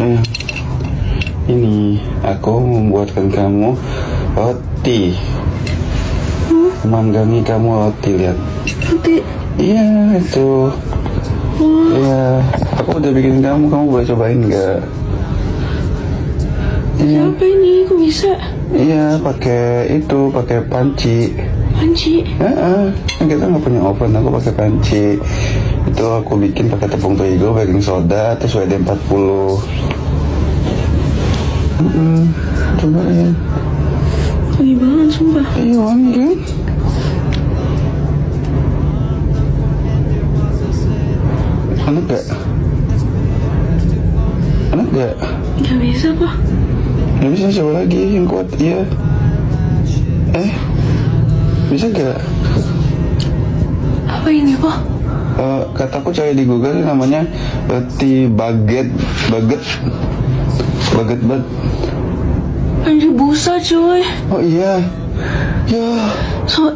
Sayang, ini aku membuatkan kamu roti. Memanggangi kamu roti, lihat. Roti. Iya, itu. Iya, aku udah bikin kamu boleh cobain nggak? Iya. Apa ini? Kok bisa? Iya, pakai panci. Panci. Kan kita nggak punya oven, aku pakai panci. Itu aku bikin pakai tepung terigu, baking soda, terus WD-40. Cobain. Wangi banget, sumpah. Iya, wangi kan? Enak gak? Enak gak? Gak bisa, Pak. Gak bisa, coba lagi yang kuat. Iya. Bisa gak? Apa ini, Pak? Kataku cari di Google namanya roti baget. Ini busa, coy. Oh iya. Ya. So,